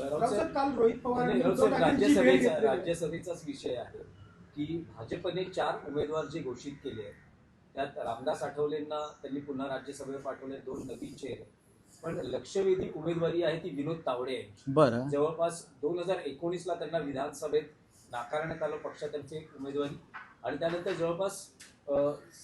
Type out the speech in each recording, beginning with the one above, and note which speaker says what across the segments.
Speaker 1: राऊत काल रोहित पवार राज्यसभेचाच विषय आहे की भाजपने 4 उमेदवार जे घोषित केले आहेत त्यात रामदास आठवलेंना त्यांनी पुन्हा राज्यसभेवर पाठवले, 2 नवीन चेहरे. पण लक्षवेधी उमेदवारी आहे ती विनोद तावडे यांची.
Speaker 2: बरं.
Speaker 1: जवळपास 2019ला त्यांना विधानसभेत नाकारण्यात आलं पक्षातर्फे उमेदवारी आणि त्यानंतर जवळपास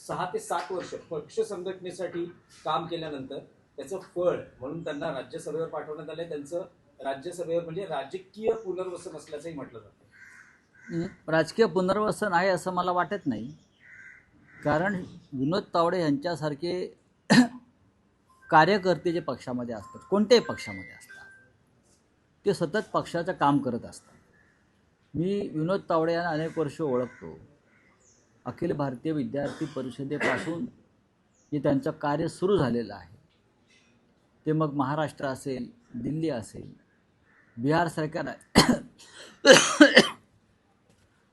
Speaker 1: 6 ते 7 वर्ष पक्ष संघटनेसाठी काम केल्यानंतर त्याचं फळ म्हणून त्यांना राज्यसभेवर पाठवण्यात आलंय. त्यांचं राज्यसभेवर म्हणजे राजकीय पुनर्वसन असल्याचंही म्हटलं जातं.
Speaker 2: राजकीय पुनर्वसन आहे असं मला वाटत नाही, कारण विनोद तावडे यांच्यासारखे कार्यकर्ते जे पक्षामध्ये असतात, कोणत्याही पक्षामध्ये असतात, ते सतत पक्षाचं काम करत असतात. मी विनोद तावडे यांना अनेक वर्ष ओळखतो. अखिल भारतीय विद्यार्थी परिषदेपासून जे त्यांचं कार्य सुरू झालेलं आहे ते मग महाराष्ट्र असेल, दिल्ली असेल, बिहारसारख्या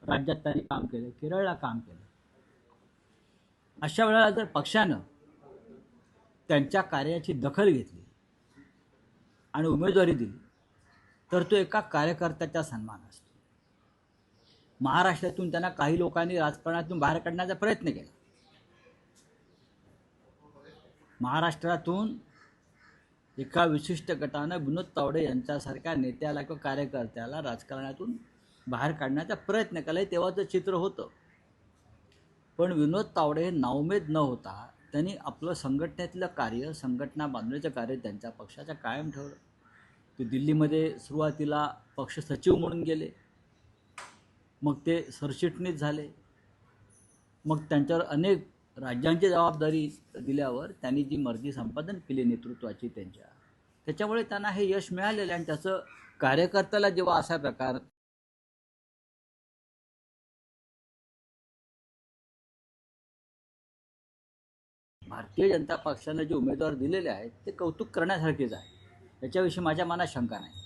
Speaker 2: राज्यात त्यांनी काम केलं, केरळला काम केलं. अशा वेळेला जर पक्षानं त्यांच्या कार्याची दखल घेतली आणि उमेदवारी दिली तर तो एका कार्यकर्त्याचा सन्मान असतो. महाराष्ट्रातून त्यांना काही लोकांनी राजकारणातून बाहेर काढण्याचा प्रयत्न केला. महाराष्ट्रातून एका विशिष्ट गटानं विनोद तावडे यांच्यासारख्या नेत्याला किंवा कार्यकर्त्याला राजकारणातून बाहेर काढण्याचा प्रयत्न केला. तेव्हाचं चित्र होतं. पण विनोद तावडे हे नाउमेद न होता त्यांनी आपलं संघटनेतलं कार्य, संघटना बांधण्याचं कार्य त्यांच्या पक्षाच्या कायम ठेवलं. ते दिल्लीमध्ये सुरुवातीला पक्ष सचिव म्हणून गेले, मग ते सरचिटणीस झाले, मग त्यांच्यावर अनेक राज्यांची जबाबदारी दिल्यावर त्यांनी जी मर्जी संपादन केली नेतृत्वाची त्याच्यामुळे त्यांना हे यश मिळालेलं. आणि त्याचं कार्यकर्त्याला जेव्हा असा प्रकार भारतीय जनता पक्षाने जे उमेदवार दिलेले आहेत ते कौतुक करण्यासारखेच आहे. याच्याविषयी माझ्या मनात शंका नाही.